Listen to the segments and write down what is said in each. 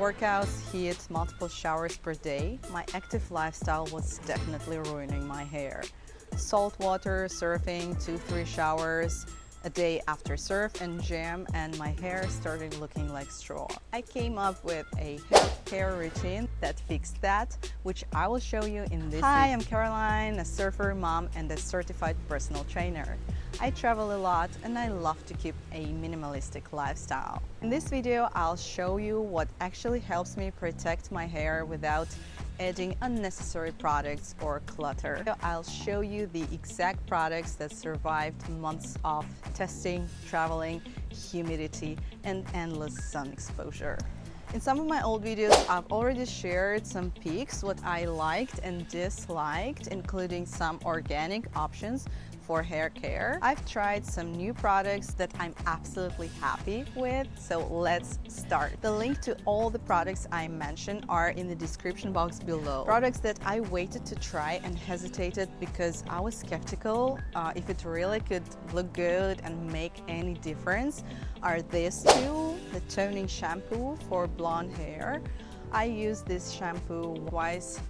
workouts hit multiple showers per day, my active lifestyle was definitely ruining my hair. Salt water, surfing, 2-3 showers a day after surf and gym, and my hair started looking like straw. I came up with a hair care routine that fixed that, which I will show you in this. Hi, I'm Caroline, a surfer, mom, and a certified personal trainer. I travel a lot and I love to keep a minimalistic lifestyle. In this video, I'll show you what actually helps me protect my hair without adding unnecessary products or clutter. I'll show you the exact products that survived months of testing, traveling, humidity, and endless sun exposure. In some of my old videos, I've already shared some picks, what I liked and disliked, including some organic options for hair care. I've tried some new products that I'm absolutely happy with, so let's start. The link to all the products I mentioned are in the description box below. Products that I waited to try and hesitated because I was skeptical if it really could look good and make any difference are these two: the toning shampoo for blonde hair. I use this shampoo twice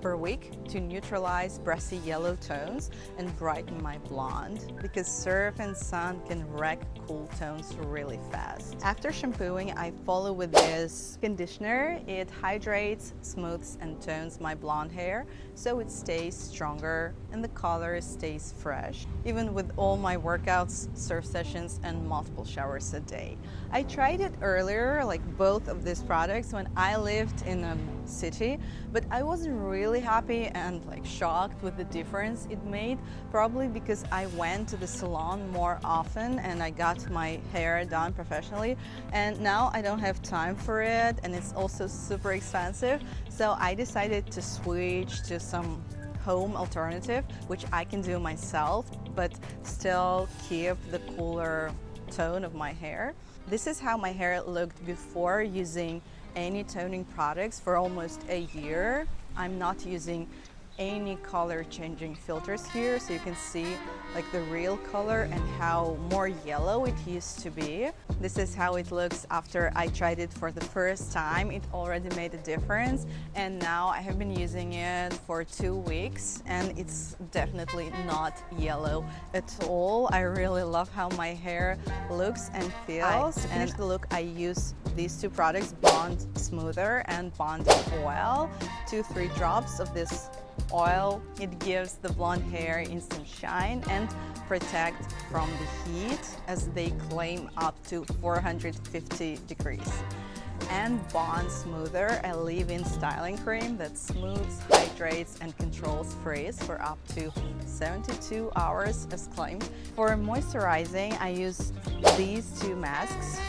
per week to neutralize brassy yellow tones and brighten my blonde, because surf and sun can wreck cool tones really fast. After shampooing, I follow with this conditioner. It hydrates, smooths, and tones my blonde hair so it stays stronger and the color stays fresh, even with all my workouts, surf sessions, and multiple showers a day. I tried it earlier, like both of these products, when I lived in a city, but I wasn't really happy and shocked with the difference it made, probably because I went to the salon more often and I got my hair done professionally, and now I don't have time for it, and it's also super expensive. So I decided to switch to some home alternative, which I can do myself, but still keep the cooler tone of my hair. This is how my hair looked before using any toning products for almost a year. I'm not using any color changing filters here, so you can see the real color and how more yellow it used to be. This is how it looks after I tried it for the first time. It already made a difference, and now I have been using it for 2 weeks and it's definitely not yellow at all. I really love how my hair looks and feels. To finish the look, I use these two products, Bond Smoother and Bond Oil. 2-3 drops of this oil. It gives the blonde hair instant shine and protect from the heat, as they claim up to 450 degrees. And Bond Smoother, a leave-in styling cream that smooths, hydrates, and controls frizz for up to 72 hours as claimed. For moisturizing, I use these two masks,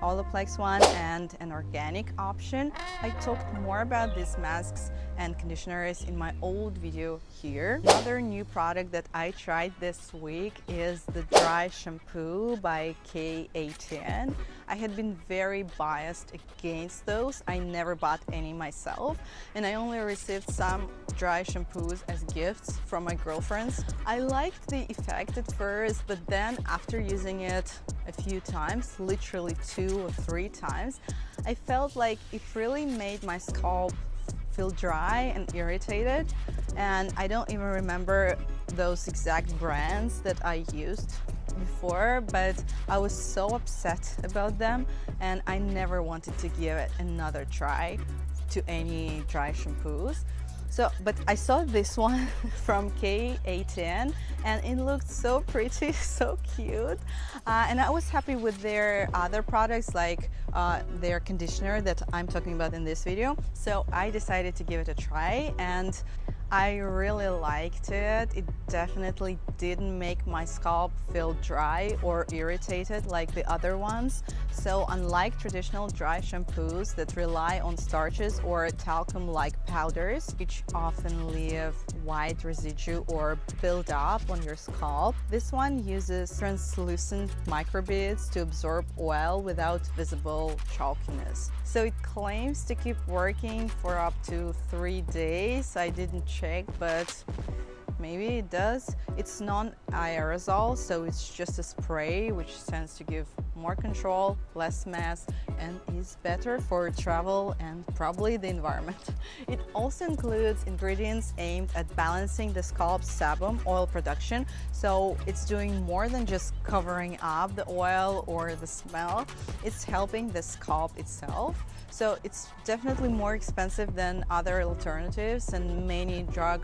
Olaplex one and an organic option. I talked more about these masks and conditioners in my old video here. Another new product that I tried this week is the dry shampoo by K18. I had been very biased against those. I never bought any myself, and I only received some dry shampoos as gifts from my girlfriends. I liked the effect at first, but then after using it a few times, literally 2 or 3 times, I felt like it really made my scalp feel dry and irritated, and I don't even remember those exact brands that I used before, but I was so upset about them and I never wanted to give it another try to any dry shampoos. But I saw this one from K18 and it looked so pretty, so cute, and I was happy with their other products, like their conditioner that I'm talking about in this video. So I decided to give it a try and I really liked it. It definitely didn't make my scalp feel dry or irritated like the other ones. So unlike traditional dry shampoos that rely on starches or talcum-like powders, which often leave white residue or build up on your scalp, this one uses translucent microbeads to absorb oil without visible chalkiness. So it claims to keep working for up to 3 days. I didn't check, but maybe it does. It's non-aerosol, so it's just a spray, which tends to give more control, less mess, and is better for travel and probably the environment. It also includes ingredients aimed at balancing the scalp sebum oil production, so it's doing more than just covering up the oil or the smell, it's helping the scalp itself. So it's definitely more expensive than other alternatives and many drug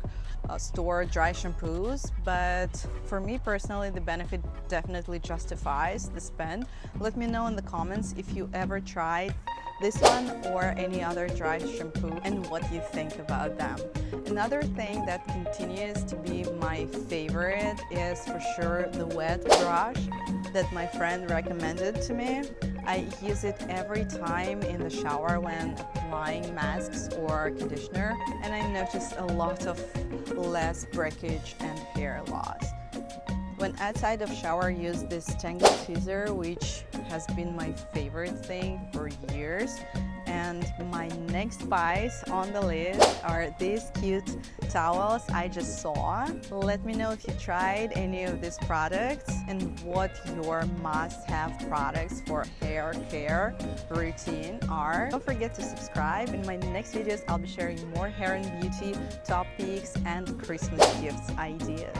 store dry shampoos, but for me personally the benefit definitely justifies the spend. Let me know in the comments if you ever tried this one or any other dry shampoo and what you think about them. Another thing that continues to be my favorite is for sure the wet brush that my friend recommended to me. I use it every time in the shower when applying masks or conditioner, and I noticed a lot of less breakage and hair loss. When outside of shower, I use this Tangle tweezer, which has been my favorite thing for years. And my next buys on the list are these cute towels I just saw. Let me know if you tried any of these products and what your must-have products for hair care routine are. Don't forget to subscribe. In my next videos, I'll be sharing more hair and beauty topics and Christmas gifts ideas.